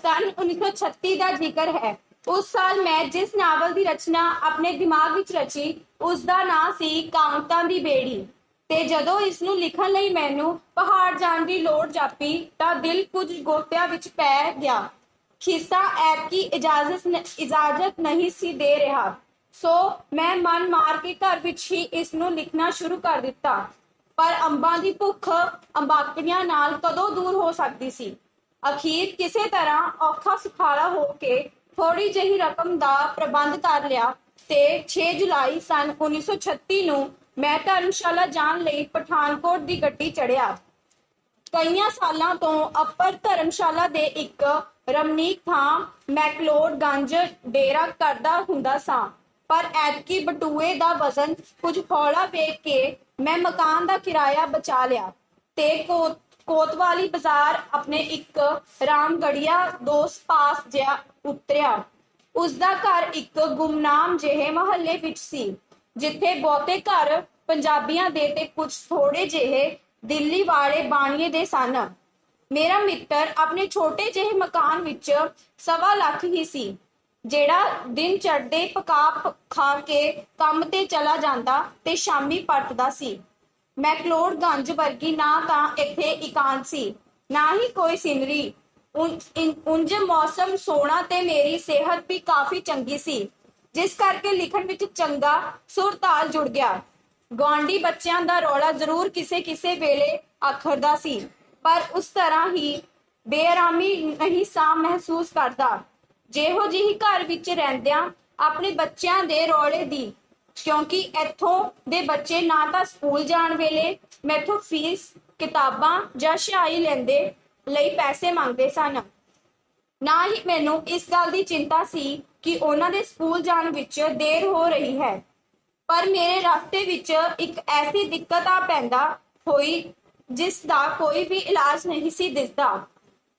सन 1936 का जिक्र है। उस साल मैं जिस नावल की रचना अपने दिमाग विच रची उसका नाम सी कांवतां दी बेड़ी। ते जदों इसनूं लिखण लई मैनूं पहाड़ जाण दी लोड़ जापी तां दिल कुछ गोतिਆਂ विच पै गया। खिस्सा ऐप की इजाजत नहीं सी दे रहा, सो मैं मन मार के घर विच ही इसनूं लिखना शुरू कर दिता। पर अंबां दी भुख अंबाकड़ियां नाल कदों दूर हो सकदी सी। अखीर किसी तरह औखा सुखाला हो के थोड़ी जही रकम का प्रबंध कर लिया ते 6 जुलाई सन 1936 ਨੂੰ मैं धर्मशाला जाण ਲਈ पठानकोट ਦੀ ਗੱਡੀ ਚੜਿਆ। ਕਈਆਂ ਸਾਲਾਂ ਤੋਂ ਅੱਪਰ ਧਰਮਸ਼ਾਲਾ ਦੇ ਇੱਕ ਰਮਣੀਕ ਥਾਂ ਮੈਕਲੋਡਗੰਜ ਡੇਰਾ ਕਰਦਾ ਹੁੰਦਾ ਸਾਂ, ਪਰ ਐਤਕੀ ਬਟੂਏ ਦਾ ਵਜ਼ਨ ਕੁਝ ਹੌਲਾ ਵੇਖ ਕੇ ਮੈਂ ਮਕਾਨ ਦਾ ਕਿਰਾਇਆ ਬਚਾ ਲਿਆ ਤੇ ਕੋਤਵਾਲੀ ਬਾਜ਼ਾਰ ਆਪਣੇ ਇੱਕ ਰਾਮਗੜੀਆ ਦੋਸਤ ਪਾਸ ਜਿਹਾ ਉਤਰਿਆ। ਉਸਦਾ ਘਰ ਇੱਕ ਗੁੰਮਨਾਮ ਜਿਹੇ ਮਹੱਲੇ ਵਿੱਚ ਸੀ, ਜਿੱਥੇ ਬਹੁਤੇ ਘਰ ਪੰਜਾਬੀਆਂ ਦੇ ਤੇ ਕੁਝ ਥੋੜੇ ਜਿਹੇ ਦਿੱਲੀ ਵਾਲੇ ਬਾਣੀਏ ਦੇ ਸਨ। ਮੇਰਾ ਮਿੱਤਰ ਆਪਣੇ ਛੋਟੇ ਜਿਹੇ ਮਕਾਨ ਵਿੱਚ 1.25 ਲੱਖ ਹੀ ਸੀ, ਜਿਹੜਾ ਦਿਨ ਚੜ੍ਹਦੇ ਪਕਾ ਖਾ ਕੇ ਕੰਮ ਤੇ ਚਲਾ ਜਾਂਦਾ ਤੇ ਸ਼ਾਮੀ ਪਰਤਦਾ ਸੀ। ਮੈਕਲੋਡਗੰਜ ਵਰਗੀ ਨਾ ਤਾਂ ਇੱਥੇ ਇਕਾਂਤ ਸੀ, ਨਾ ਹੀ ਕੋਈ ਸਿਨਰੀ। ਉਂਝ ਮੌਸਮ ਸੋਹਣਾ ਤੇ ਮੇਰੀ ਸਿਹਤ ਵੀ ਕਾਫੀ ਚੰਗੀ ਸੀ, ਜਿਸ ਕਰਕੇ ਲਿਖਣ ਵਿੱਚ ਚੰਗਾ ਸੁਰ-ਤਾਲ ਜੁੜ ਗਿਆ। ਗੁਆਂਢੀ ਬੱਚਿਆਂ ਦਾ ਰੌਲਾ ਜ਼ਰੂਰ ਕਿਸੇ ਵੇਲੇ ਆਖਰਦਾ ਸੀ, ਪਰ ਉਸ ਤਰ੍ਹਾਂ ਹੀ ਬੇਆਰਾਮੀ ਨਹੀਂ ਸਾਂ ਮਹਿਸੂਸ ਕਰਦਾ ਜਿਹੋ ਜਿਹੀ ਘਰ ਵਿੱਚ ਰਹਿੰਦਿਆਂ ਆਪਣੇ ਬੱਚਿਆਂ ਦੇ ਰੌਲੇ ਦੀ, ਕਿਉਂਕਿ ਇੱਥੋਂ ਦੇ ਬੱਚੇ ਨਾ ਤਾਂ ਸਕੂਲ ਜਾਣ ਵੇਲੇ ਮੈਥੋਂ ਫੀਸ, ਕਿਤਾਬਾਂ ਜਾਂ ਸਿਹਾਈ ਲੈਂਦੇ ਲਈ ਪੈਸੇ ਮੰਗਦੇ ਸਨ। ਨਾ ਹੀ ਮੈਨੂੰ ਇਸ ਗੱਲ ਦੀ ਚਿੰਤਾ ਸੀ ਕਿ ਉਹਨਾਂ ਦੇ ਸਕੂਲ ਜਾਣ ਵਿੱਚ ਦੇਰ ਹੋ ਰਹੀ ਹੈ, ਪਰ ਮੇਰੇ ਰਸਤੇ ਵਿੱਚ ਇੱਕ ਐਸੀ ਦਿੱਕਤ ਆ ਪੈਂਦਾ ਹੋਈ ਜਿਸ ਦਾ ਕੋਈ ਵੀ ਇਲਾਜ ਨਹੀਂ ਸੀ ਦਿਸਦਾ।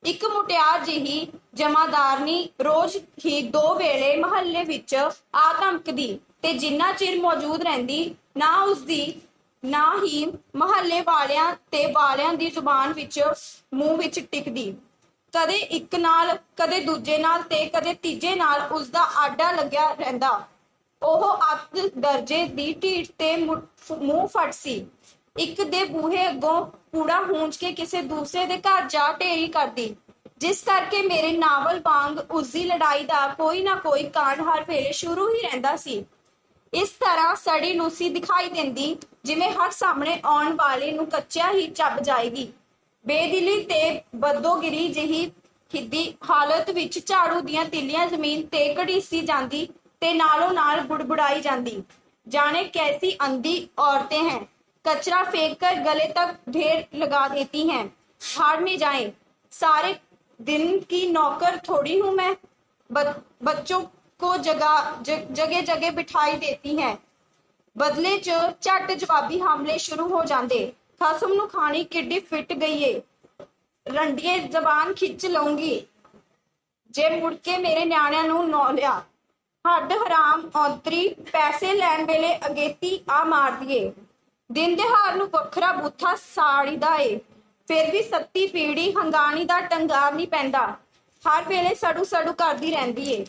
ਇੱਕ ਮੁਟਿਆਰ ਜਿਹੀ ਜਮਾਦਾਰਨੀ ਰੋਜ਼ ਹੀ 2 ਵੇਲੇ ਮਹੱਲੇ ਵਿੱਚ ਆ ਧਮਕਦੀ ਤੇ ਜਿੰਨਾ ਚਿਰ ਮੌਜੂਦ ਰਹਿੰਦੀ ਨਾ ਉਸਦੀ ਨਾ ਹੀ ਮਹੱਲੇ ਵਾਲਿਆਂ ਦੀ ਜ਼ੁਬਾਨ ਵਿੱਚ ਮੂੰਹ ਵਿੱਚ ਟਿਕਦੀ। ਕਦੇ ਇੱਕ ਨਾਲ, ਕਦੇ ਦੂਜੇ ਨਾਲ ਤੇ ਕਦੇ ਤੀਜੇ ਨਾਲ ਉਸਦਾ ਆਡਾ ਲੱਗਿਆ ਰਹਿੰਦਾ। ਉਹ ਅੱਤ ਦਰਜੇ ਦੀ ਢੀਠ ਤੇ ਮੂੰਹ ਫਟ ਸੀ। ਇੱਕ ਦੇ ਬੂਹੇ ਅੱਗੋਂ ਕੂੜਾ ਹੂੰਝ ਕੇ ਕਿਸੇ ਦੂਸਰੇ ਦੇ ਘਰ ਜਾ ਢੇਰੀ ਕਰਦੀ, ਜਿਸ ਕਰਕੇ ਮੇਰੇ ਨਾਵਲ ਵਾਂਗ ਉਸਦੀ ਲੜਾਈ ਦਾ ਕੋਈ ਨਾ ਕੋਈ ਕਾਂਡ ਹਰ ਵੇਲੇ ਸ਼ੁਰੂ ਹੀ ਰਹਿੰਦਾ ਸੀ। ਇਸ ਤਰ੍ਹਾਂ ਸੜੀ ਲੂਸੀ ਦਿਖਾਈ ਦਿੰਦੀ, ਜਿਵੇਂ ਹਰ ਸਾਹਮਣੇ ਆਉਣ ਵਾਲੇ ਨੂੰ ਕੱਚਿਆ ਹੀ ਚੱਬ ਜਾਏਗੀ। ਬੇਦਿਲੀ ਤੇ ਬਦੋਗਿਰੀ ਜਿਹੀ ਖਿੱਦੀ ਹਾਲਤ ਵਿੱਚ ਝਾੜੂ ਦੀਆਂ ਤਿੱਲੀਆਂ ਜ਼ਮੀਨ ਤੇ ਘੜੀਸੀ ਜਾਂਦੀ ਤੇ ਨਾਲੋਂ ਨਾਲ बुड़बुड़ाई जाती। जाने कैसी अंधी औरतें हैं, कचरा फेंक कर गले तक ढेर लगा देती हैं। भाड़ में जाएं, सारे दिन की नौकर थोड़ी हूं मैं। बच्चों को जगह जगह बिठाई देती हैं। बदले च झट जवाबी हमले शुरू हो जाते। खसम नूं खानी किड्डी फिट गई है, रंडिए जबान खिंच लऊंगी जे मुड़ के मेरे न्याणिਆਂ ਨੂੰ ਨੌ ਲਿਆ। हड हराम औंतरी पैसे लैण वेले अगेती आ मार दिए। दिन दिहाड़ नूं वखरा बूथा साड़ीदा ए, फिर भी सत्ती पीड़ी हंगानी दा टंगार नहीं पैंदा। हर वेले सड़ू सड़ू करदी रहिंदी ए।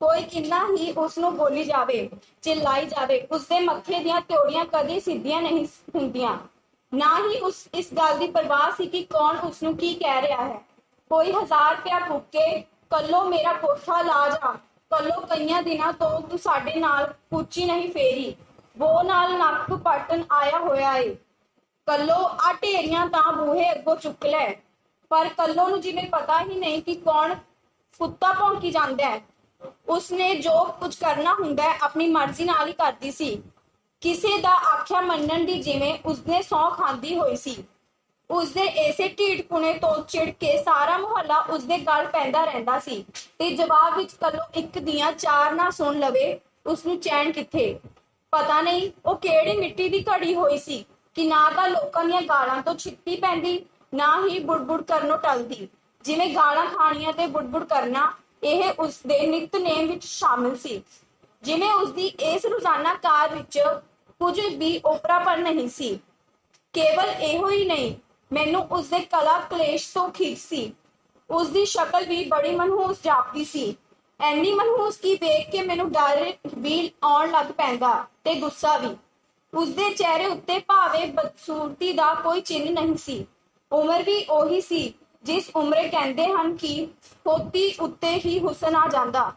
कोई किन्ना ही उसनूं बोली जावे, चिल्लाई जावे, उसदे मत्थे दियां त्योड़ियां कदी सीधियां नहीं हुंदियां। ना ही इस गल दी परवाह सी कि कौन उसनूं की कह रहा है। कोई 1000 रुपया फूके, कल्लो मेरा कोठा ला जा, कल्लो कईयां दिनां तो तू साडे नाल कूची नहीं फेरी, वो नाल नक पटन आया होया है। कल्लो आ ढेरियां तां बूहे अगों चुक लै। पर कल्लो नूं जिवें पता ही नहीं कि कौन कुत्ता भौंकी जांदा है। उसने जो कुछ करना हुंदा है अपनी मर्जी नाल ही करदी सी। किसे दा आख्या मन्नण दी जिवें उसने सौं खांदी होई सी। उसदे ऐसे ढीठपुणे तो चिड़ के सारा मुहल्ला उसदे गल पैंदा रहिंदा सी ते जवाब विच कल्लो एक दियां 4 ना सुन लवे उसनूं चैन किथे। पता नहीं वो किहड़ी मिट्टी दी घड़ी होई सी कि ना तां लोकां दीयां गालां तो छित्ती पैंदी, ना ही बुड़बुड़ करनों टलदी। जिवें गालां खाणियां ते बुड़बुड़ करना ਇਹ ਉਸਦੇ ਨਿਤਨੇਮ ਵਿੱਚ ਸ਼ਾਮਿਲ ਸੀ। ਜਿਵੇਂ ਉਸਦੀ ਇਸ ਰੋਜ਼ਾਨਾ ਕਾਰ ਵਿੱਚ ਕੁਝ ਵੀ ਓਪਰਾਪਨ ਨਹੀਂ ਸੀ। ਕੇਵਲ ਇਹੋ ਹੀ ਨਹੀਂ, ਮੈਨੂੰ ਉਸਦੇ ਕਲਾ ਕਲੇਸ਼ ਤੋਂ ਖਿੱਚ ਸੀ। उसकी शक्ल भी बड़ी मनहूस जापदी सी। ਐਨੀ ਮਨਹੂਸ ਕੀ ਵੇਖ ਕੇ ਮੈਨੂੰ ਡਰ ਵੀ ਆਉਣ ਲੱਗ ਪੈਂਦਾ ਤੇ ਗੁੱਸਾ ਵੀ। ਉਸਦੇ ਚਿਹਰੇ ਉੱਤੇ ਭਾਵੇਂ ਬਦਸੂਰਤੀ ਦਾ ਕੋਈ ਚਿੰਨ੍ਹ ਨਹੀਂ ਸੀ। ਉਮਰ ਵੀ ਉਹੀ ਸੀ ਜਿਸ ਉਮਰੇ ਕਹਿੰਦੇ ਹਨ ਕਿ ਪੋਤੀ ਉੱਤੇ ਹੀ ਹੁਸਨ ਆ ਜਾਂਦਾ,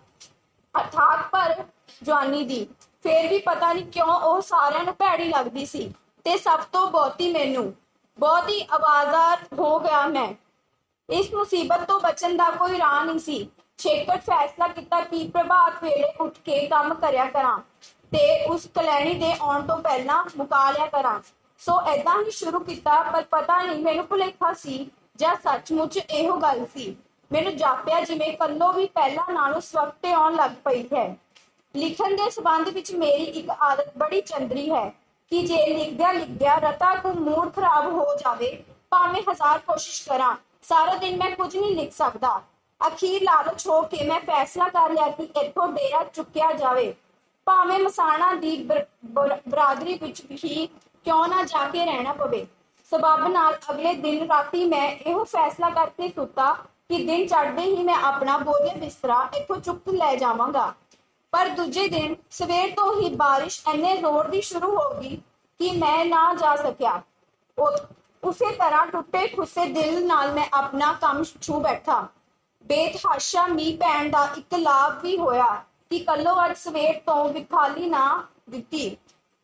ਅਰਥਾਤ ਪਰ ਜਵਾਨੀ ਦੀ। ਫੇਰ ਵੀ ਪਤਾ ਨਹੀਂ ਕਿਉਂ ਉਹ ਸਾਰਿਆਂ ਨੂੰ ਭੈੜੀ ਲੱਗਦੀ ਸੀ ਤੇ ਸਭ ਤੋਂ ਬਹੁਤੀ ਮੈਨੂੰ। ਬਹੁਤ ਹੀ ਆਵਾਜ਼ਾਰ ਹੋ ਗਿਆ ਮੈਂ। ਇਸ ਮੁਸੀਬਤ ਤੋਂ ਬਚਣ ਦਾ ਕੋਈ ਰਾਹ ਨਹੀਂ ਸੀ। ਛੇਕਟ ਫੈਸਲਾ ਕੀਤਾ ਕਿ ਪ੍ਰਭਾਤ ਵੇਲੇ ਉੱਠ ਕੇ ਕੰਮ ਕਰਿਆ ਕਰਾਂ ਤੇ ਉਸ ਕਲੈਣੀ ਦੇ ਆਉਣ ਤੋਂ ਪਹਿਲਾਂ ਮੁਕਾ ਲਿਆ ਕਰਾਂ। ਸੋ ਏਦਾਂ ਹੀ ਸ਼ੁਰੂ ਕੀਤਾ, ਪਰ ਪਤਾ ਨਹੀਂ ਮੈਨੂੰ ਭੁਲੇਖਾ ਸੀ ਜਾਂ ਸੱਚਮੁੱਚ ਇਹੋ ਗੱਲ ਸੀ। ਮੈਨੂੰ ਜਾਪਿਆ ਜਿਵੇਂ ਕੱਲੋ ਵੀ ਪਹਿਲਾਂ ਨਾਲੋਂ ਸਵਖਤੇ ਆਉਣ ਲੱਗ ਪਈ ਹੈ। ਲਿਖਣ ਦੇ ਸੰਬੰਧ ਵਿੱਚ ਮੇਰੀ ਇੱਕ ਆਦਤ ਬੜੀ ਚੰਦਰੀ ਹੈ ਕਿ ਜੇ ਲਿਖਦਿਆਂ ਰਤਾ ਕੋ ਮੂਡ ਖਰਾਬ ਹੋ ਜਾਵੇ, ਭਾਵੇਂ 1000 ਕੋਸ਼ਿਸ਼ ਕਰਾਂ, ਸਾਰਾ ਦਿਨ ਮੈਂ ਕੁਝ ਨਹੀਂ ਲਿਖ ਸਕਦਾ। ਅਖੀਰ ਲਾਲਚ ਹੋ ਕੇ ਮੈਂ ਫੈਸਲਾ ਕਰ ਲਿਆ ਕਿ ਇੱਥੋਂ ਡੇਰਾ ਚੁੱਕਿਆ ਜਾਵੇ, ਭਾਵੇਂ ਮਸਾਣਾ ਦੀ ਬਰਾਦਰੀ ਵਿੱਚ ਹੀ ਕਿਉਂ ਨਾ ਜਾ ਕੇ ਰਹਿਣਾ ਪਵੇ। ਸਬੱਬ ਨਾਲ ਅਗਲੇ ਦਿਨ ਰਾਤੀ ਮੈਂ ਇਹੋ ਫੈਸਲਾ ਕਰਕੇ ਸੁੱਤਾ ਕਿ ਦਿਨ ਚੜ੍ਹਦੇ ਹੀ ਮੈਂ ਆਪਣਾ ਬੋਝੇ ਬਿਸਤਰਾ ਇੱਥੋਂ ਚੁੱਕ ਲੈ ਜਾਵਾਂਗਾ। ਪਰ ਦੂਜੇ ਦਿਨ ਸਵੇਰ ਤੋਂ ਹੀ ਬਾਰਿਸ਼ ਇੰਨੇ ਜ਼ੋਰ ਦੀ ਸ਼ੁਰੂ ਹੋ ਗਈ ਕਿ ਮੈਂ ਨਾ ਜਾ ਸਕਿਆ। ਉਸੇ ਤਰ੍ਹਾਂ ਟੁੱਟੇ ਖੁੱਸੇ ਦਿਲ ਨਾਲ ਮੈਂ ਆਪਣਾ ਕੰਮ ਛੂ ਬੈਠਾ। ਬੇਤਹਾਸ਼ਾ ਮੀਂਹ ਪੈਣ ਦਾ ਇੱਕ ਲਾਭ ਵੀ ਹੋਇਆ ਕਿ ਕੱਲੋ ਅੱਜ ਸਵੇਰ ਤੋਂ ਵਿਖਾਲੀ ਨਾ ਦਿੱਤੀ।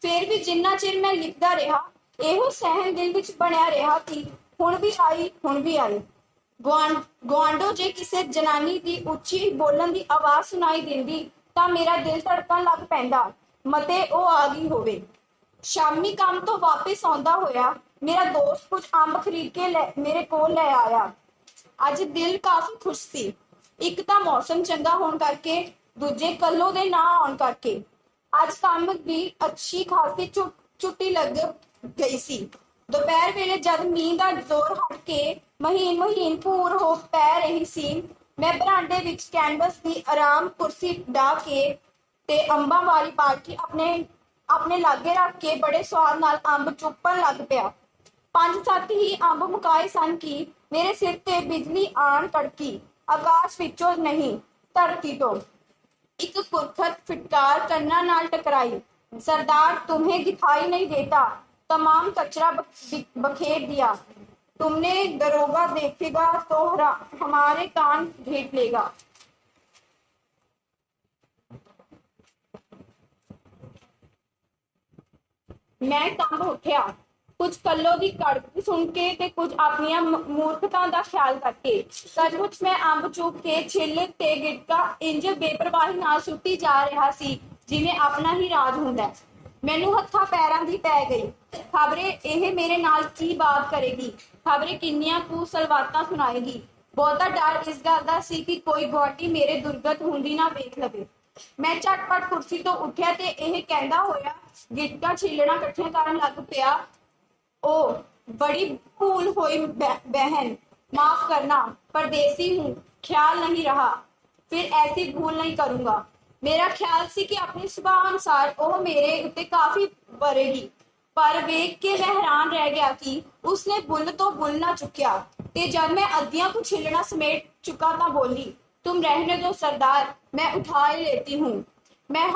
ਫਿਰ ਵੀ ਜਿੰਨਾ ਚਿਰ ਮੈਂ ਲਿਖਦਾ ਰਿਹਾ, ਇਹੋ ਸਹਿਮ ਦਿਲ ਵਿੱਚ ਬਣਿਆ ਰਿਹਾ ਕਿ ਹੁਣ ਵੀ ਆਈ। ਗੁਆਂਢੋ ਜੇ ਕਿਸੇ ਜਨਾਨੀ ਦੀ ਉੱਚੀ ਬੋਲਣ ਦੀ ਆਵਾਜ਼ ਸੁਣਾਈ ਦਿੰਦੀ ਤਾਂ ਮੇਰਾ ਦਿਲ ਧੜਕਣ ਲੱਗ ਪੈਂਦਾ, ਮਤੇ ਉਹ ਆ ਗਈ ਹੋਵੇ। ਸ਼ਾਮੀ ਕੰਮ ਤੋਂ ਵਾਪਿਸ ਆਉਂਦਾ ਹੋਇਆ ਮੇਰਾ ਦੋਸਤ ਕੁਝ ਅੰਬ ਖਰੀਦ ਕੇ ਮੇਰੇ ਕੋਲ ਲੈ ਆਇਆ। ਅੱਜ ਦਿਲ ਕਾਫੀ ਖੁਸ਼ ਸੀ। ਇੱਕ ਤਾਂ ਮੌਸਮ ਚੰਗਾ ਹੋਣ ਕਰਕੇ, ਦੂਜੇ ਕੱਲੋ ਦੇ ਨਾ ਆਉਣ ਕਰਕੇ। ਅੱਜ ਕੰਮ ਦੀ ਅੱਛੀ ਖਾਸੀ ਛੁੱਟੀ ਲੱਗ ਗਈ ਸੀ। ਦੁਪਹਿਰ ਵੇਲੇ ਜਦ ਮੀਂਹ ਦਾ ਜ਼ੋਰ ਹਟ ਕੇ ਮਹੀਨ ਭੂਰ ਹੋ ਪੈ ਰਹੀ ਸੀ, ਮੈਂ ਬਰਾਂਡੇ ਵਿੱਚ ਕੈਨਵਸ ਦੀ ਆਰਾਮ ਕੁਰਸੀ ਢਾ ਕੇ ਤੇ ਅੰਬਾਂ ਵਾਲੀ ਬਾਲਟੀ ਆਪਣੇ ਲਾਗੇ ਰੱਖ ਕੇ ਬੜੇ ਸਵਾਦ ਨਾਲ ਅੰਬ ਚੁੱਪਣ ਲੱਗ ਪਿਆ। 5-7 ਹੀ ਅੰਬ ਮੁਕਾਏ ਸਨ ਕਿ ਮੇਰੇ ਸਿਰ ਤੇ ਬਿਜਲੀ ਆਣ ਕੜਕੀ। ਆਕਾਸ਼ ਵਿੱਚੋਂ ਨਹੀਂ, ਧਰਤੀ ਤੋਂ ਇੱਕ ਕੁਰਖਤ ਫਿਟਕਾਰ ਕੰਨਾਂ ਨਾਲ ਟਕਰਾਈ। सरदार, तुम्हें दिखाई नहीं देता, तमाम कचरा बखेर दिया। तुमने दरोगा देखेगा तो हमारे कान घेट लेगा। मैं कंब उठिया, कुछ कल्लो की कड़क सुन के ते कुछ अपनी मूर्खता का ख्याल करके। सचमुच मैं अंब चुप के छिल ते गिटका इंज बेपरवाही नाल सुट्टी जा रहा सी जिवें अपना ही राज हुंदा। मैनू हत्थां पैरां दी पै गई। खबरे ਇਹ ਮੇਰੇ ਨਾਲ ਕੀ ਬਾਤ ਕਰੇਗੀ, ਖਬਰੇ ਕਿੰਨੀਆਂ ਕੁ ਸਲਵਾਤਾਂ ਸੁਣਾਏਗੀ। ਬਹੁਤਾ ਡਰ ਇਸ ਗੱਲ ਦਾ ਸੀ ਕਿ ਕੋਈ ਗੁਆਂਢੀ ਮੇਰੇ ਦੁਰਗਤ ਹੁੰਦੀ ਨਾ ਵੇਖ ਲਵੇ। ਮੈਂ ਝਟਪਟ ਕੁਰਸੀ ਤੋਂ ਉੱਠਿਆ ਤੇ ਇਹ ਕਹਿੰਦਾ ਹੋਇਆ ਗਿਟਕਾਂ ਛਿੱਲਣਾ ਇਕੱਠੀਆਂ ਕਰਨ ਲੱਗ ਪਿਆ। ओ बड़ी भूल हुई बहन, माफ करना, परदेसी हूँ, ख्याल नहीं रहा, फिर ऐसी भूल नहीं करूंगा। मेरा ख्याल सी कि अपने सुभाव अनुसार ਉਹ ਮੇਰੇ ਉੱਤੇ ਕਾਫੀ ਵਰੇਗੀ, ਪਰ ਵੇਖ ਕੇ ਮੈਂ ਹੈਰਾਨ ਰਹਿ ਗਿਆ ਕਿ ਉਸਨੇ ਬੁੱਲ ਤੋਂ ਬੁੱਲ ਨਾ ਚੁੱਕਿਆ ਤੇ जब मैं अद्धियां को छिलना समेट चुका ਤਾਂ बोली, तुम रहने दो सरदार, मैं उठा ही लेती हूँ। मैं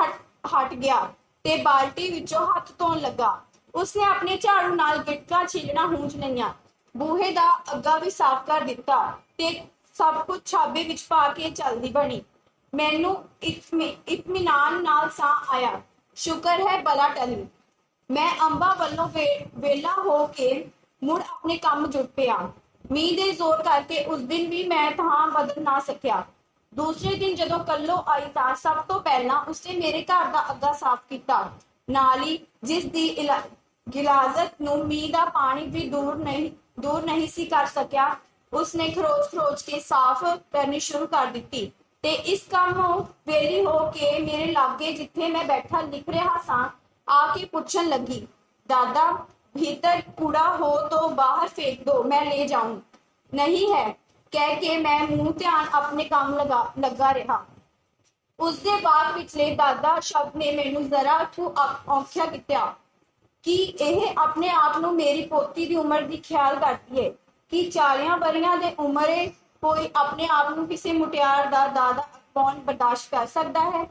हट गया ਤੇ ਬਾਲਟੀ ਵਿੱਚੋਂ ਹੱਥ ਧੋਣ ਲੱਗਾ। ਉਸਨੇ ਆਪਣੇ ਝਾੜੂ ਨਾਲ ਗਿਟਕਾਂ ਛਿੱਲਣਾ ਹੂੰਝ ਲਈਆਂ, ਬੂਹੇ ਦਾ ਅੱਗਾ ਵੀ ਸਾਫ਼ ਕਰ ਦਿੱਤਾ ਤੇ ਸਭ ਕੁਝ ਛਾਬੇ ਵਿੱਚ ਪਾ ਕੇ ਚੱਲਦੀ ਬਣੀ। ਮੈਨੂੰ ਇਤਮੀਨਾਨ ਨਾਲ ਸਾਹ ਆਇਆ। ਸ਼ੁਕਰ ਹੈ ਬਲਾ ਟਲੀ। ਮੈਂ ਅੰਬਾਂ ਵੱਲੋਂ ਵੇਲਾ ਹੋ ਕੇ ਮੁੜ ਆਪਣੇ ਕੰਮ ਜੁਟ ਪਿਆ। ਮੀਂਹ ਦੇ ਜ਼ੋਰ ਕਰਕੇ ਉਸ ਦਿਨ ਵੀ ਮੈਂ ਥਾਂ ਬਦਲ ਨਾ ਸਕਿਆ। ਦੂਸਰੇ ਦਿਨ ਜਦੋਂ ਕੱਲੋ ਆਈ ਤਾਂ ਸਭ ਤੋਂ ਪਹਿਲਾਂ ਉਸਨੇ ਮੇਰੇ ਘਰ ਦਾ ਅੱਗਾ ਸਾਫ਼ ਕੀਤਾ, ਨਾਲ ਹੀ ਜਿਸ ਦੀ ਗਿਲਾਜ਼ਤ ਨੂੰ ਮੀਂਹ ਦਾ ਪਾਣੀ ਵੀ ਦੂਰ ਨਹੀਂ ਸੀ ਕਰ ਸਕਿਆ, ਉਸਨੇ ਖਰੋਚ ਕੇ ਸਾਫ਼ ਕਰਨੀ ਸ਼ੁਰੂ ਕਰ ਦਿੱਤੀ ਤੇ ਇਸ ਕੰਮੋਂ ਵੇਲੀ ਹੋ ਕੇ ਮੇਰੇ ਲਾਗੇ ਜਿੱਥੇ ਮੈਂ ਬੈਠਾ ਲਿਖ ਰਿਹਾ ਸਾਂ ਆ ਕੇ ਪੁੱਛਣ ਲੱਗੀ, दादा भीतर कूड़ा हो तो बाहर फेंक दो, मैं ले जाऊं। नहीं है, कह के मैं मुंह ध्यान अपने काम लगा रहा। उसके बाद पिछले दादा शब्द ने मैनू जरा औखिया किया कि यह अपने आप ਨੂੰ ਮੇਰੀ ਪੋਤੀ ਦੀ ਉਮਰ ਦੀ ਖਿਆਲ ਕਰਦੀ ਹੈ ਕਿ 40 ਵਰਿਆਂ ਦੇ ਉਮਰੇ कोई अपने आप ਨੂੰ ਕਿਸੇ ਮੁਟਿਆਰ ਦਾ ਦਾਦਾ ਕੌਣ ਬਰਦਾਸ਼ਤ ਕਰ ਸਕਦਾ ਹੈ।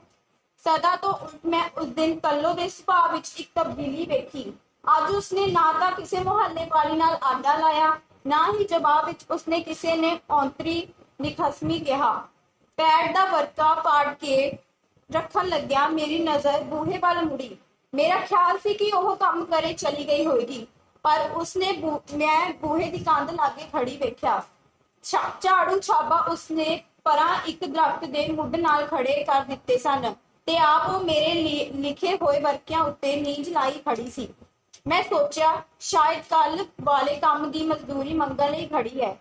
ਸਦਾ ਤੋਂ ਉਲਟ ਮੈਂ ਉਸ ਦਿਨ ਕੱਲੋ ਦੇ ਸੁਭਾਅ ਵਿੱਚ ਇੱਕ ਤਬਦੀਲੀ ਵੇਖੀ। ਅੱਜ ਉਸਨੇ ਨਾ ਤਾਂ ਕਿਸੇ ਮੁਹੱਲੇ ਵਾਲੀ ਨਾਲ ਆਡਾ ਲਾਇਆ, ਨਾ ਹੀ ਜਵਾਬ ਵਿੱਚ ਉਸਨੇ ਕਿਸੇ ਨੇ ਔਂਤਰੀ ਨਿਖਸਮੀ ਕਿਹਾ। ਪੈਰ ਦਾ ਵਰਕਾ ਪਾੜ ਕੇ ਰੱਖਣ ਲੱਗਿਆ ਮੇਰੀ ਨਜ਼ਰ ਬੂਹੇ ਵੱਲ ਮੁੜੀ। ਮੇਰਾ ਖਿਆਲ ਸੀ ਕਿ ਉਹ ਕੰਮ ਕਰੇ ਚਲੀ ਗਈ ਹੋਏਗੀ, ਪਰ ਉਸਨੇ ਮੈਂ ਬੂਹੇ ਦੀ ਕੰਧ ਲਾਗੇ ਖੜੀ ਵੇਖਿਆ। ਝਾੜੂ ਛਾਬਾ ਉਸਨੇ ਪਰਾਂ ਇੱਕ ਦਰਖਤ ਦੇ ਮੁੱਢ ਨਾਲ ਖੜੇ ਕਰ ਦਿੱਤੇ ਸਨ ਤੇ ਆਪ ਉਹ ਮੇਰੇ ਲਿਖੇ ਹੋਏ ਵਰਕਿਆਂ ਉੱਤੇ ਨੀਂਜ ਲਾਈ ਖੜੀ ਸੀ। ਮੈਂ ਸੋਚਿਆ ਸ਼ਾਇਦ ਕੱਲ ਵਾਲੇ ਕੰਮ ਦੀ ਮਜ਼ਦੂਰੀ ਮੰਗਣ ਲਈ ਖੜੀ ਹੈ।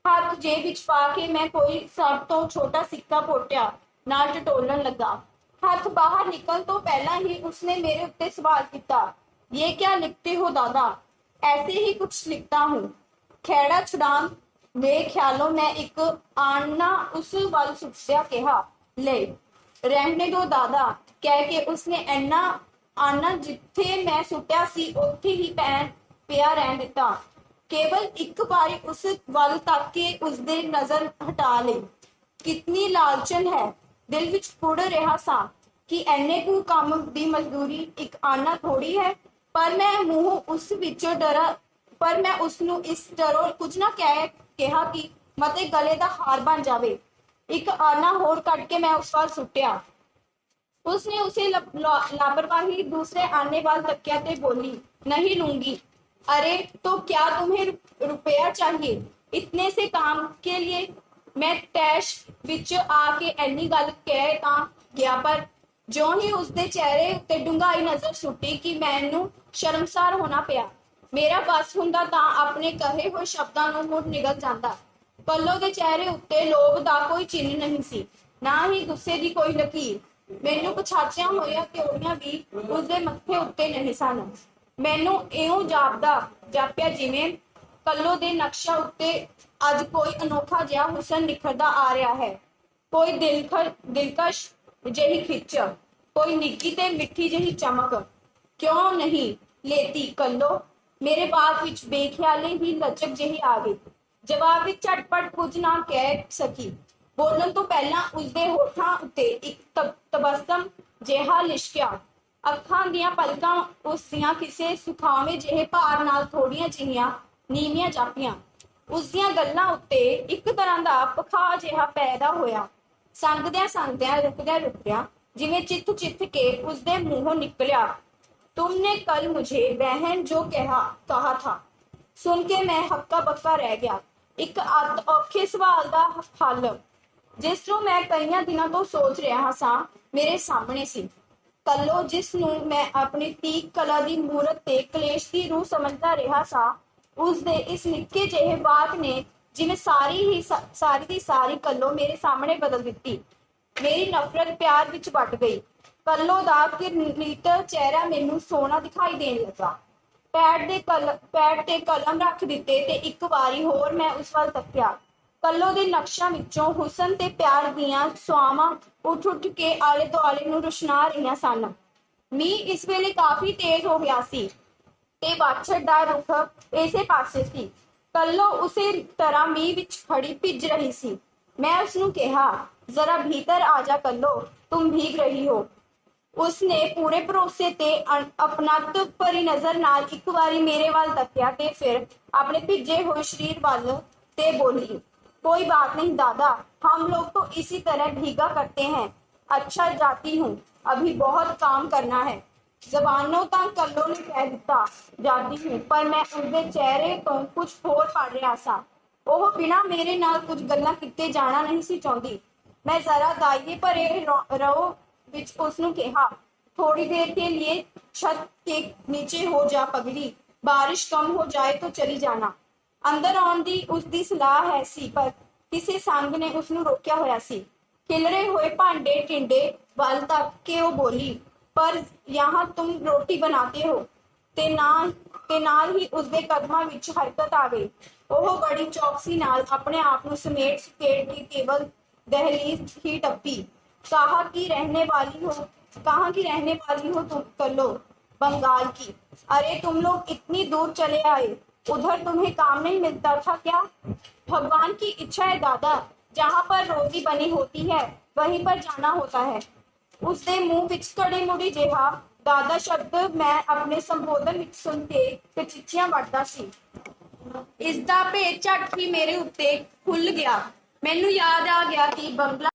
ਹੱਥ ਜੇਬ ਵਿੱਚ ਪਾ ਕੇ ਮੈਂ ਕੋਈ ਸਭ ਤੋਂ ਛੋਟਾ ਸਿੱਕਾ ਪੋਟਿਆ ਨਾਲ ਟਟੋਲਣ ਲੱਗਾ। हथ बाहर निकल तो पहला ही उसने मेरे उत्ते सवाल किया, ये क्या लिखते हो दादा? ऐसे ही कुछ लिखता हूँ। खैड़ा छुड़ान दे ख्यालों मैं एक आना उस वाल सुटिया कहा, ले रहने दो दादा कह के उसने एना आना जिथे मैं सुटिया सी उत्थे ही पैन पिया रहन दिता। केवल एक बारी उस वाल तक के उसदे नजर हटा ली। कितनी लालचन है, दिल विच कुड़ रहा सा कि एने कु काम दी मजदूरी एक आना थोड़ी है। पर मैं मुंह उस विचों डरा, पर मैं उसनू इस डरों कुछ ना कहा कि मते गले दा हार बन जावे। एक आना होर कट के मैं उस वाल सुटिया। उसने उसे लापरवाही दूसरे आने वाल तकिया ते बोली, नहीं लूंगी। अरे तो क्या तुम्हें रुपया चाहिए इतने से काम के लिए? मैं टैश विच आके एनी गल कह तां गया, पर जो ही उसके चेहरे उत्ते डूंघाई नजर सुटी कि मैनू शर्मसार होना पिया। मेरा बस हुंदा तां अपने कहे हुए शब्दां नूं मुड़ निगल जांदा। पल्लो के चेहरे उत्ते लोभ दा कोई चिन्ह नहीं सी, ना ही गुस्से दी कोई लकीर। मैनू पछाचियां होइयां त्योड़ियां भी उसदे मत्थे उत्ते नहीं सन। मैनू इउं जापिया जिवें कल्लो दे नक्शा उत्ते अज कोई अनोखा जिहा हुसन निखरदा आ रहा है। कोई दिलकश जही खिच, कोई निੱਘੀ ਤੇ ਮਿੱਠੀ ਜਿਹੀ ਚਮਕ। क्यों नहीं लेती कल्लो? मेरे बात विच बेख्याले ही लचक जही आ गई। जवाब विच झटपट कुछ ना कह सकी। बोलण तो पहला उसदे होठां उत्ते एक तबस्सम जिहा लिशकिया। ਅੱਖਾਂ ਦੀਆਂ ਪਲਕਾਂ ਉਸ ਦੀਆਂ ਕਿਸੇ ਸੁਖਾਵੇਂ ਜਿਹੇ ਭਾਰ ਨਾਲ ਥੋੜੀਆਂ ਜਿਹੀਆਂ ਨੀਵੀਆਂ ਜਾਪੀਆਂ। ਉਸ ਦੀਆਂ ਗੱਲਾਂ ਉੱਤੇ ਇੱਕ ਤਰ੍ਹਾਂ ਦਾ ਪਖਾ ਜਿਹਾ ਪੈਦਾ ਹੋਇਆ। संगद्या रुकद्या जिवें चित के उसदे मुंहों निकलिया, तुमने कल मुझे बहन जो कहा था। सुन के मैं हक्का बक्का रह गया। एक औखे सवाल दा हल जिस नूं मैं कई दिनों तो सोच रहा सा मेरे सामने सी। कल्लो जिस नूं मैं अपनी तीक कला दी मूरत ते कलेश दी रूह समझदा रहा सा, उसदे इस निक्के ਜਿਹੇ वाक ने जिवें सारी दी सारी कल्लो मेरे सामने बदल दिती। मेरी नफरत प्यार विच बट गई। कल्लो दा किरनीत चेहरा मैनू सोना दिखाई देन लगा। पैड ते कलम रख दिते ते एक बारी होर मैं उस वाल तकिया। कल्लो दे नक्शां विचों हुसन ते प्यार दियां सुआवां उठ के आले दुआले नूं रुशना रहियां सन। मींह इस वेले काफी तेज हो गया सी ते वाछड़ दा रुख इसे पासे सी। कल्लो उसे तरह मीह विच खड़ी भिज रही सी। मैं उसनू कहा, जरा भीतर आ जा कल्लो, तुम भीग रही हो। उसने पूरे भरोसे ते अपनत भरी नजर नाल एक बारी मेरे वाल तकिया ते फिर अपने भिजे हुए शरीर वाल ते बोली, कोई बात नहीं दादा, हम लोग तो इसी तरह भीगा करते हैं। अच्छा जाती हूँ, अभी बहुत काम करना है। जबानों तक कल्लो ने कह दिता जाती हूँ, पर मैं उसके चेहरे तो कुछ होर पढ़ रहा सा। ओह बिना मेरे नाल कुछ गल्लां कीते जाना नहीं सी चाहती। मैं जरा दाइए भरे रहो विच उसनू कहा, थोड़ी देर के लिए छत के नीचे हो जा पगड़ी, बारिश कम हो जाए तो चली जाना। अंदर आउण दी उसदी सलाह है सी, पर किसी संग ने उसनू रोकिया होया सी। खिलरे हुए भांडे टिंडे वाल तक के वो बोली, पर यहाँ तुम रोटी बनाते हो। ते नाल ही उसके कदमां विच हरकत आ गई। ओह बड़ी चौकसी नाल अपने आप नूं समेट के केवल दहलीज ही टप्पी। कहाँ की रहने वाली हो तुम कल्लो? बंगाल की। अरे तुम लोग इतनी दूर चले आए, उधर तुम्हें काम नहीं मिलता था क्या? भगवान की इच्छा है दादा, जहाँ पर रोजी बनी होती है वहीं पर जाना होता है। ਉਸਦੇ ਮੂੰਹ ਵਿੱਚ ਘੜੀ ਮੁੜੀ ਜਿਹਾ ਦਾਦਾ ਸ਼ਬਦ ਮੈਂ ਆਪਣੇ ਸੰਬੋਧਨ ਵਿੱਚ ਸੁਣ ਕੇ ਕਚਿੱਚੀਆਂ ਵੱਟਦਾ ਸੀ। ਇਸ ਦਾ ਭੇਤ ਝੱਟ ਹੀ ਮੇਰੇ ਉੱਤੇ ਖੁੱਲ ਗਿਆ। ਮੈਨੂੰ ਯਾਦ ਆ ਗਿਆ कि बंगला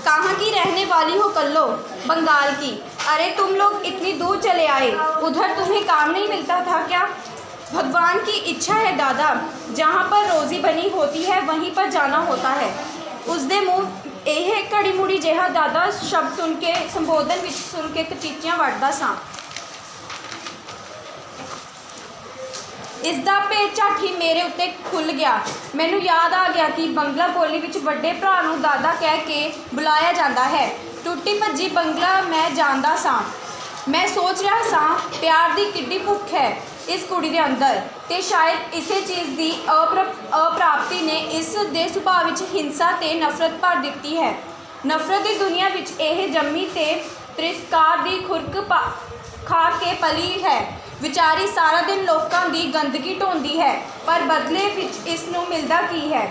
कहाँ की रहने वाली हो कल्लो? बंगाल की। अरे तुम लोग इतनी दूर चले आए, उधर तुम्हें काम नहीं मिलता था क्या? भगवान की इच्छा है दादा, जहाँ पर रोजी बनी होती है वहीं पर जाना होता है। उसके मुँह ਇਹ ਘੜੀ ਮੁੜੀ ਜਿਹਾ ਦਾਦਾ ਸ਼ਬਦ ਸੁਣ ਕੇ ਸੰਬੋਧਨ ਵਿੱਚ ਸੁਣ ਕੇ ਕਚੀਚੀਆਂ ਵੱਟਦਾ ਸਾਂ। ਇਸ ਦਾ ਭੇਤ ਝੱਟ ਹੀ ਮੇਰੇ ਉੱਤੇ ਖੁੱਲ ਗਿਆ। ਮੈਨੂੰ ਯਾਦ ਆ ਗਿਆ ਕਿ ਬੰਗਲਾ ਬੋਲੀ ਵਿੱਚ ਵੱਡੇ ਭਰਾ ਨੂੰ ਦਾਦਾ ਕਹਿ ਕੇ ਬੁਲਾਇਆ ਜਾਂਦਾ ਹੈ। ਟੁੱਟੀ ਭੱਜੀ ਬੰਗਲਾ ਮੈਂ ਜਾਣਦਾ ਸਾਂ। ਮੈਂ ਸੋਚ ਰਿਹਾ ਸਾਂ ਪਿਆਰ ਦੀ ਕਿੱਡੀ ਭੁੱਖ ਹੈ ਇਸ ਕੁੜੀ ਦੇ ਅੰਦਰ, ਤੇ ਸ਼ਾਇਦ ਇਸੇ ਚੀਜ਼ ਦੀ ਅਪ੍ਰਾਪਤੀ ਨੇ ਇਸ ਦੇ ਸੁਭਾਅ ਵਿੱਚ ਹਿੰਸਾ ਤੇ ਨਫ਼ਰਤ ਭਰ ਦਿੱਤੀ ਹੈ। ਨਫ਼ਰਤ ਦੀ ਦੁਨੀਆ ਵਿੱਚ ਇਹ ਜੰਮੀ ਤੇ ਤਿਰਸਕਾਰ ਦੀ ਖੁਰਾਕ ਖਾ ਕੇ ਪਲੀ ਹੈ। ਵਿਚਾਰੀ ਸਾਰਾ ਦਿਨ ਲੋਕਾਂ ਦੀ ਗੰਦਗੀ ਢੋਂਦੀ ਹੈ, ਪਰ ਬਦਲੇ ਵਿੱਚ ਇਸ ਨੂੰ ਮਿਲਦਾ ਕੀ ਹੈ?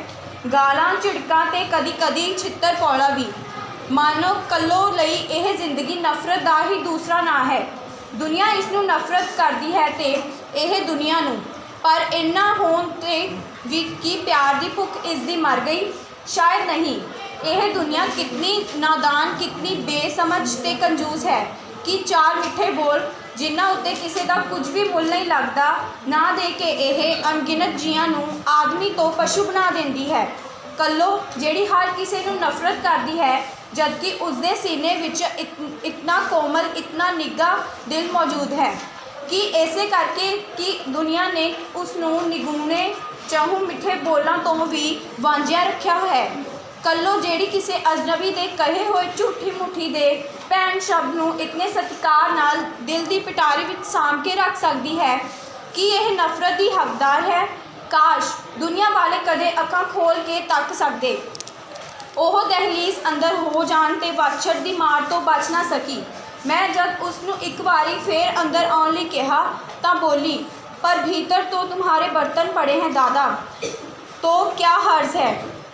ਗਾਲਾਂ, ਝਿੜਕਾਂ ਤੇ ਕਦੀ-ਕਦੀ ਛਿੱਤਰ ਪੌਲਾ ਵੀ। ਮਾਨੋ ਕੱਲੋ ਲਈ ਇਹ ਜ਼ਿੰਦਗੀ ਨਫ਼ਰਤ ਦਾ ਹੀ ਦੂਸਰਾ ਨਾਂ ਹੈ। ਦੁਨੀਆ ਇਸ ਨੂੰ ਨਫ਼ਰਤ ਕਰਦੀ ਹੈ ਤੇ ਇਹ ਦੁਨੀਆ ਨੂੰ, ਪਰ ਇੰਨਾ ਹੋਣ ਤੇ ਵੀ ਕੀ ਪਿਆਰ ਦੀ ਭੁੱਖ ਇਸ ਦੀ ਮਰ ਗਈ? ਸ਼ਾਇਦ ਨਹੀਂ। ਇਹ ਦੁਨੀਆ ਕਿਤਨੀ ਨਾਦਾਨ, ਕਿਤਨੀ ਬੇਸਮਝ ਤੇ ਕੰਜੂਸ ਹੈ ਕਿ ਚਾਰ ਮਿੱਠੇ ਬੋਲ ਜਿਨ੍ਹਾਂ ਉੱਤੇ ਕਿਸੇ ਦਾ ਕੁਝ ਵੀ ਮੁੱਲ ਨਹੀਂ ਲੱਗਦਾ ਨਾ ਦੇ ਕੇ ਇਹ ਅਣਗਿਣਤ ਜੀਆਂ ਨੂੰ ਆਦਮੀ ਤੋਂ ਪਸ਼ੂ ਬਣਾ ਦਿੰਦੀ ਹੈ। ਕੱਲੋ ਜਿਹੜੀ ਹਰ ਕਿਸੇ ਨੂੰ ਨਫ਼ਰਤ ਕਰਦੀ ਹੈ, जबकि उसके सीने विच इतना कोमल, इतना निग्गा दिल मौजूद है कि ऐसे करके कि दुनिया ने उसनों निगुणे चाहू मिठे बोलों तो भी वांझिया रखा है। कल्लो जेड़ी किसी अजनबी के कहे हुए झूठी मुठी दे भैन शब्द नूं इतने सत्कार नाल दिल की पिटारी विच साम के रख सकती है कि यह नफरत की हकदार है। काश दुनिया वाले कदे अखां खोल के तक सकते। ਉਹ ਦਹਿਲੀਜ਼ ਅੰਦਰ ਹੋ ਜਾਣ ਤੇ ਵਾਛੜ ਦੀ ਮਾਰ ਤੋਂ ਬਚ ਨਾ ਸਕੀ। ਮੈਂ ਜਦ ਉਸ ਨੂੰ ਇੱਕ ਵਾਰੀ ਫੇਰ ਅੰਦਰ ਆਉਣ ਲਈ ਕਿਹਾ ਤਾਂ ਬੋਲੀ, ਪਰ भीतर तो तुम्हारे बर्तन पड़े हैं दादा, तो क्या हर्ज है?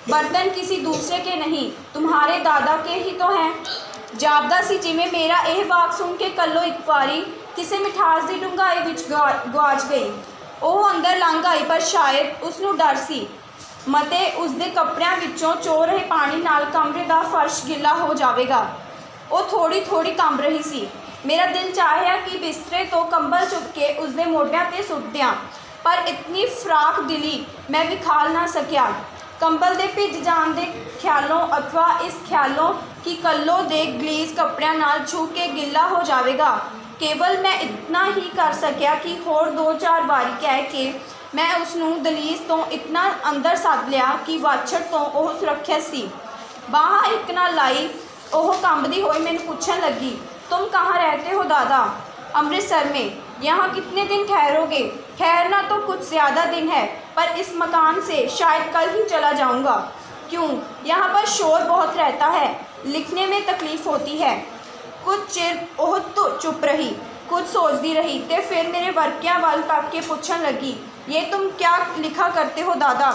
बर्तन किसी दूसरे के नहीं, तुम्हारे दादा के ही तो हैं। ਜਾਪਦਾ ਸੀ ਜਿਵੇਂ ਮੇਰਾ ਇਹ ਵਾਕ ਸੁਣ ਕੇ ਕੱਲੋ ਇੱਕ ਵਾਰੀ ਕਿਸੇ ਮਿਠਾਸ ਦੀ ਡੂੰਘਾਈ ਵਿੱਚ ਗਵਾਚ ਗਈ। ਉਹ ਅੰਦਰ ਲੰਘ ਆਈ, ਪਰ ਸ਼ਾਇਦ ਉਸ ਨੂੰ ਡਰ ਸੀ ਮਤੇ ਉਸਦੇ ਕੱਪੜਿਆਂ ਵਿੱਚੋਂ ਚੋ ਰਹੇ ਪਾਣੀ ਨਾਲ ਕਮਰੇ ਦਾ ਫਰਸ਼ ਗਿੱਲਾ ਹੋ ਜਾਵੇਗਾ। ਉਹ ਥੋੜੀ ਕੰਬ ਰਹੀ ਸੀ। ਮੇਰਾ ਦਿਲ ਚਾਹਿਆ ਕਿ ਬਿਸਤਰੇ ਤੋਂ ਕੰਬਲ ਚੁੱਕ ਕੇ ਉਸਦੇ ਮੋਢਿਆਂ 'ਤੇ ਸੁੱਟ ਦਿਆਂ, ਪਰ ਇਤਨੀ ਫਰਾਕ ਦਿਲੀ ਮੈਂ ਵਿਖਾਲ ਨਾ ਸਕਿਆ। ਕੰਬਲ ਦੇ ਭਿੱਜ ਜਾਣ ਦੇ ਖਿਆਲੋਂ ਅਥਵਾ ਇਸ ਖਿਆਲੋਂ ਕਿ ਕੱਲੋ ਦੇ ਗਲੀਜ਼ ਕੱਪੜਿਆਂ ਨਾਲ ਛੂ ਕੇ ਗਿੱਲਾ ਹੋ ਜਾਵੇਗਾ, ਕੇਵਲ ਮੈਂ ਇਤਨਾ ਹੀ ਕਰ ਸਕਿਆ ਕਿ ਹੋਰ 2-4 ਵਾਰੀ ਕਹਿ ਕੇ मैं उसनों दलीज तो इतना अंदर सद लिया कि वाछड़ तो वह सुरक्षित सी। बाह एक ना लाई वह कंबदी हुई मैंने पूछन लगी, तुम कहाँ रहते हो दादा? अमृतसर में। यहाँ कितने दिन ठहरोगे? ठहरना तो कुछ ज़्यादा दिन है, पर इस मकान से शायद कल ही चला जाऊँगा। क्यों? यहाँ पर शोर बहुत रहता है, लिखने में तकलीफ़ होती है। कुछ चिर वह तो चुप रही, कुछ सोचती रही, तो फिर मेरे वर्किया वाल तक के पूछन लगी, ये तुम क्या लिखा करते हो दादा?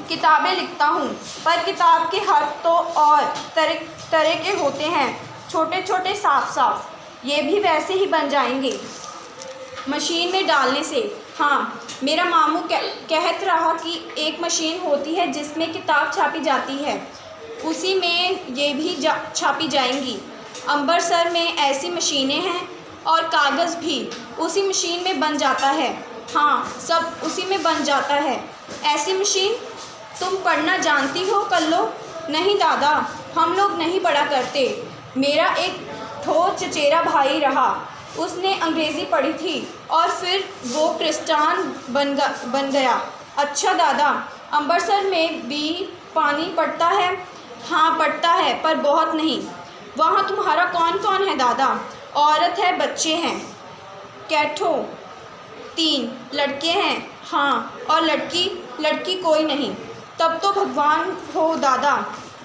किताबें लिखता हूँ, पर किताब के हर्फ तो और तरह के होते हैं, छोटे छोटे साफ, ये भी वैसे ही बन जाएंगे मशीन में डालने से। हाँ, मेरा मामू कहत रहा कि एक मशीन होती है जिसमें किताब छापी जाती है, उसी में ये भी छापी जाएंगी। अमृतसर में ऐसी मशीनें हैं और कागज़ भी उसी मशीन में बन जाता है। हाँ, सब उसी में बन जाता है। ऐसी मशीन तुम पढ़ना जानती हो कल्लो? नहीं दादा, हम लोग नहीं पढ़ा करते। मेरा एक ठो चचेरा भाई रहा, उसने अंग्रेज़ी पढ़ी थी और फिर वो क्रिस्टान बन गया। अच्छा दादा, अमृतसर में भी पानी पड़ता है? हाँ पड़ता है, पर बहुत नहीं। वहाँ तुम्हारा कौन कौन है दादा? औरत है, बच्चे हैं। कैठो? 3 लड़के हैं। हाँ, और लड़की कोई नहीं। तब तो भगवान हो दादा,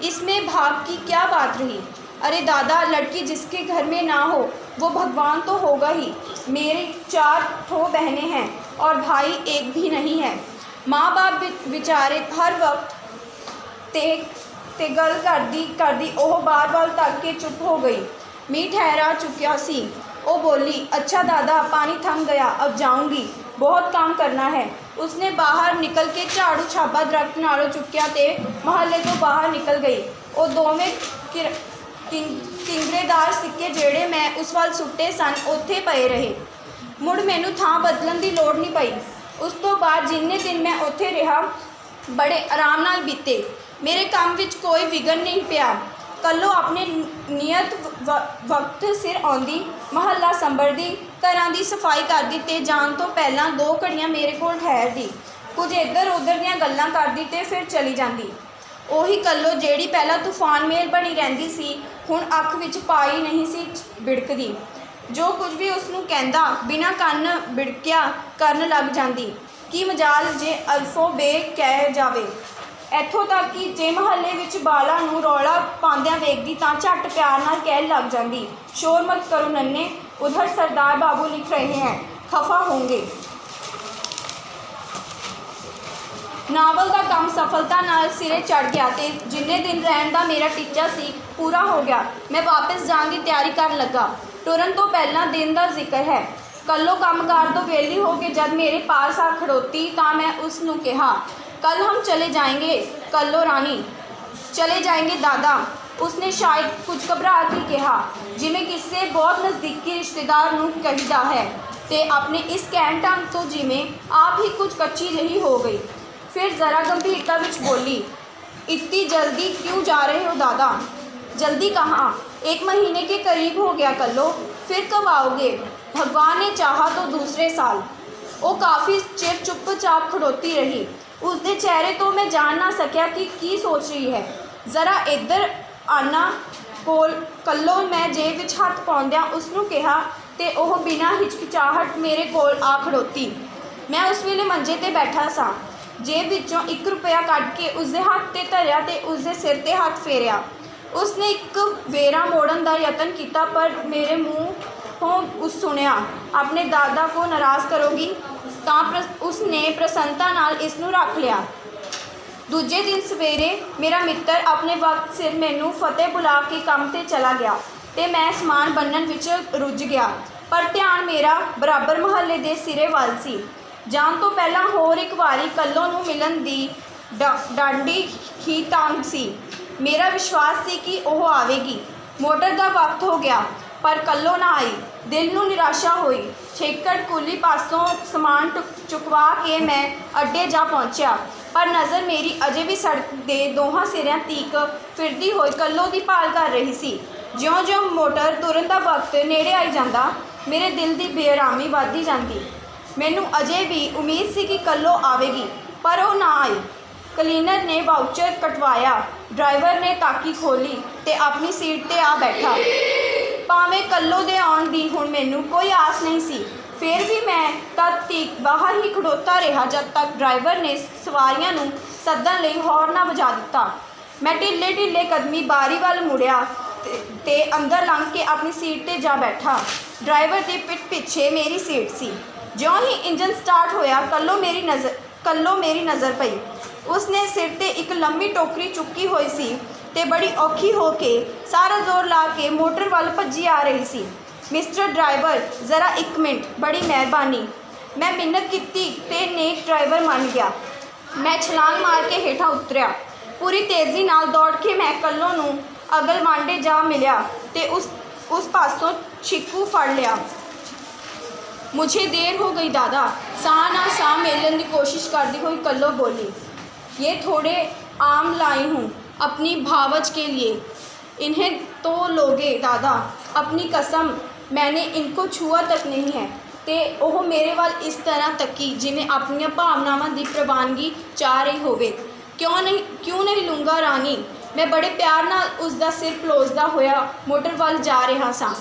इसमें भाग की क्या बात रही? अरे दादा, लड़की जिसके घर में ना हो वो भगवान तो होगा ही। मेरी 4 ठो बहनें हैं और भाई एक भी नहीं है। माँ बाप विचारे हर वक्त ते गल करदी करदी ओह बार-बार तक के चुप हो गई। मी ठहरा चुकिया सी। ओ बोली, अच्छा दादा, पानी थम गया, अब जाऊंगी, बहुत काम करना है। उसने बाहर निकल के झाड़ू छाबा दरख्त नालों चुक्या ते महल्ले तो बाहर निकल गई। ਉਹ ਦੋਵੇਂ ਕਿੰਗਰੇਦਾਰ ਸਿੱਕੇ ਜਿਹੜੇ ਮੈਂ ਉਸ ਵੱਲ ਸੁੱਟੇ ਸਨ ਉੱਥੇ ਪਏ ਰਹੇ। ਮੁੜ ਮੈਨੂੰ ਥਾਂ ਬਦਲਣ ਦੀ ਲੋੜ ਨਹੀਂ ਪਈ। ਉਸ ਤੋਂ ਬਾਅਦ ਜਿੰਨੇ ਦਿਨ ਮੈਂ ਉੱਥੇ ਰਿਹਾ ਬੜੇ ਆਰਾਮ ਨਾਲ ਬੀਤੇ। ਮੇਰੇ ਕੰਮ ਵਿੱਚ ਕੋਈ ਵਿਘਨ ਨਹੀਂ ਪਿਆ। ਕੱਲੋ ਆਪਣੇ ਨਿਯਤ ਵਕਤ ਸਿਰ ਆਉਂਦੀ, ਮਹੱਲਾ ਸੰਭਲਦੀ, ਘਰਾਂ ਦੀ ਸਫਾਈ ਕਰਦੀ ਤੇ ਜਾਣ ਤੋਂ ਪਹਿਲਾਂ 2 ਘੜੀਆਂ ਮੇਰੇ ਕੋਲ ਠਹਿਰਦੀ, ਕੁਝ ਇੱਧਰ ਉੱਧਰ ਦੀਆਂ ਗੱਲਾਂ ਕਰਦੀ ਤੇ ਫਿਰ ਚਲੀ ਜਾਂਦੀ। ਉਹੀ ਕੱਲੋ ਜਿਹੜੀ ਪਹਿਲਾਂ ਤੂਫਾਨ ਮੇਲ ਬਣੀ ਰਹਿੰਦੀ ਸੀ, ਹੁਣ ਅੱਖ ਵਿੱਚ ਪਾਈ ਨਹੀਂ ਸੀ ਬਿੜਕਦੀ। ਜੋ ਕੁਝ ਵੀ ਉਸ ਨੂੰ ਕਹਿੰਦਾ ਬਿਨਾਂ ਕੰਨ ਬਿੜਕਿਆ ਕਰਨ ਲੱਗ ਜਾਂਦੀ। ਕੀ ਮਜਾਲ ਜੇ ਅਲਫੋ ਬੇ ਕਹਿ ਜਾਵੇ। ਇੱਥੋਂ ਤੱਕ ਕਿ ਜੇ ਮਹੱਲੇ ਵਿੱਚ ਬਾਲਾਂ ਨੂੰ ਰੌਲਾ ਪਾਉਂਦਿਆਂ ਵੇਖਦੀ ਤਾਂ ਝੱਟ ਪਿਆਰ ਨਾਲ ਕਹਿਣ ਲੱਗ ਜਾਂਦੀ, ਸ਼ੋਰ ਮਤ ਕਰੋ ਨੰਨੇ, ਉਧਰ ਸਰਦਾਰ ਬਾਬੂ ਲਿਖ ਰਹੇ हैं, ਖਫਾ ਹੋਂਗੇ। ਨਾਵਲ ਦਾ ਕੰਮ ਸਫਲਤਾ ਨਾਲ ਸਿਰੇ ਚੜ੍ਹ ਗਿਆ ਤੇ ਜਿੰਨੇ ਦਿਨ ਰਹਿਣ ਦਾ ਮੇਰਾ ਟੀਚਾ ਸੀ ਪੂਰਾ ਹੋ ਗਿਆ। ਮੈਂ ਵਾਪਸ ਜਾਣ ਦੀ ਤਿਆਰੀ ਕਰਨ ਲੱਗਾ। ਟੁਰਨ ਤੋਂ ਪਹਿਲਾਂ ਦਿਨ ਦਾ ਜ਼ਿਕਰ ਹੈ। ਕੱਲੋ ਕੰਮਕਾਰ ਤੋਂ ਵਿਹਲੀ ਹੋ ਕੇ ਜਦ ਮੇਰੇ ਪਾਸ ਆ ਖੜੋਤੀ ਤਾਂ ਮੈਂ ਉਸ ਨੂੰ ਕਿਹਾ, कल हम चले जाएंगे कल्लो रानी। चले जाएंगे दादा, उसने शायद कुछ घबरा के कहा, जिमें किसी बहुत नज़दीकी रिश्तेदार नूं कहीदा है ते अपने इस कहण ढंग तो जिमें आप ही कुछ कच्ची रही हो गई। फिर ज़रा गंभीरता विच बोली, इतनी जल्दी क्यों जा रहे हो दादा? जल्दी कहाँ, 1 महीने के करीब हो गया कल्लो, फिर कब आओगे? भगवान ने चाहा तो दूसरे साल। वो काफ़ी चिर चुपचाप खड़ोती रही। उसके चेहरे तो मैं जान ना सकिया कि की सोच रही है। ज़रा इधर आना कोल कल्लो। मैं जेब विच हथ पाउंदियां उसनूं कहा ते ओह बिना हिचकिचाहट मेरे कोल आ खड़ोती। मैं उस वेले मंजे ते बैठा सा। जेब विचों 1 रुपया कढ़ के उसके हथ ते धरिया ते उसके सिर ते हथ फेरिया। उसने एक वेरा मोड़न का यतन किया पर मेरे मूँहों उस सुनिया, अपने दादा को नाराज़ करोगी? उसने प्रसन्नता नाल इसनूं रख लिया। दूजे दिन सवेरे मेरा मित्र अपने वक्त सिर मैनू फतेह बुला के काम ते चला गया ते मैं समान बन्नण विच रुझ गया, पर ध्यान मेरा बराबर महल्ले दे सिरे वाल सी। जाण तो पहलां होर एक वारी कल्लो नूं मिलण दी डांडी ही तांग सी। मेरा विश्वास सी कि ओह आवेगी। मोटर का वक्त हो गया पर कल्लो ना आई। दिल नूं निराशा हुई। छेकड़ कुली पासों समान चुकवा के मैं अड्डे जा पहुँचा, पर नज़र मेरी अजे भी सड़क के दोहां सिरियां तीक फिरदी हुई कल्लो की भाल कर रही सी। ज्यों ज्यों मोटर तुरन का वक्त नेड़े आई जाता मेरे दिल की बेआरामी वधदी जाती। मैनू अजे भी उम्मीद सी कि कल्लो आवेगी, पर वह ना आई। क्लीनर ने वाउचर कटवाया, ड्राइवर ने ताकी खोली ते अपनी सीट ते आ बैठा। भावें कल्लो दे आउण दी हुण मैनू कोई आस नहीं सी, फिर भी मैं तद तक बाहर ही खड़ोता रहा जब तक ड्राइवर ने सवारियां नूं सद्दण लई हॉर्न ना वजा दिता। मैं ढिले ढिले कदमी बारी वाल मुड़िया ते अंदर लंघ के अपनी सीट ते जा बैठा। ड्राइवर की पिठ पिछे मेरी सीट सी। ज्यों ही इंजन स्टार्ट होया कल्लो मेरी नज़र पई। उसने सिर ते एक लंबी टोकरी चुकी हुई सी ते बड़ी औखी हो के सारा जोर ला के मोटर वाल भज्जी आ रही सी। मिस्टर ड्राइवर ज़रा 1 मिनट, बड़ी मेहरबानी। मैं मिन्नत की ते नेक ड्राइवर मान गया। मैं छलांग मार के हेठा उतरिया। पूरी तेज़ी नाल दौड़ के मैं कल्लो नूं अगल वांडे जा मिलिया ते उस पासों छिक्कू फड़ लिया। मुझे देर हो गई दादा, साह ना साह मेलन की कोशिश करती हुई कल्लो बोली। ये थोड़े आम लाई हूँ अपनी भावज के लिए, इन्हें तो लोगे दादा, अपनी कसम, मैंने इनको छुआ तक नहीं है। ते ओह मेरे वाल इस तरह तकी जिमें अपन भावनावां की प्रवानगी चाह रही होवे। क्यों नहीं लूँगा रानी। मैं बड़े प्यार नाल उसका सिर पलोसदा होया मोटर वाल जा रहा सा।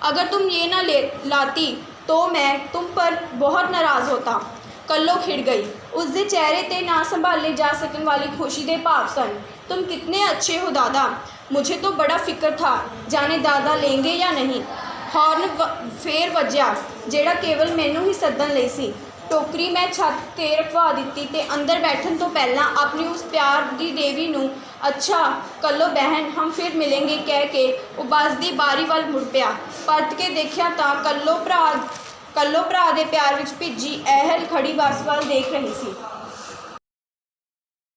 अगर तुम ये ना लाती तो मैं तुम पर बहुत नाराज़ होता। कल्लो खिड़ गई। उसके चेहरे ते ना संभाले जा सकने वाली खुशी के भाव सन। तुम कितने अच्छे हो दादा, मुझे तो बड़ा फिक्र था जाने दादा लेंगे या नहीं। हॉर्न फेर वजया जेड़ा केवल मैनू ही सदन लई सी। ਟੋਕਰੀ ਮੈਂ ਛੱਤ 'ਤੇ ਰਖਵਾ ਦਿੱਤੀ ਤੇ ਅੰਦਰ ਬੈਠਣ ਤੋਂ ਪਹਿਲਾਂ ਆਪਣੀ ਉਸ ਪਿਆਰ ਦੀ ਦੇਵੀ ਨੂੰ ਅੱਛਾ ਕੱਲੋ ਬਹਿਨ ਹਮ ਫਿਰ ਮਿਲेंगे ਕਹਿ ਕੇ ਉਹ ਬੱਸ ਦੀ ਬਾਰੀ ਵੱਲ ਮੁੜ ਪਿਆ। ਪਲਟ ਕੇ ਦੇਖਿਆ ਤਾਂ ਕੱਲੋ ਭਰਾ ਦੇ ਪਿਆਰ ਵਿੱਚ ਭਿੱਜੀ ਅਹਿਲ ਖੜੀ ਬੱਸ ਵੱਲ ਦੇਖ ਰਹੀ ਸੀ।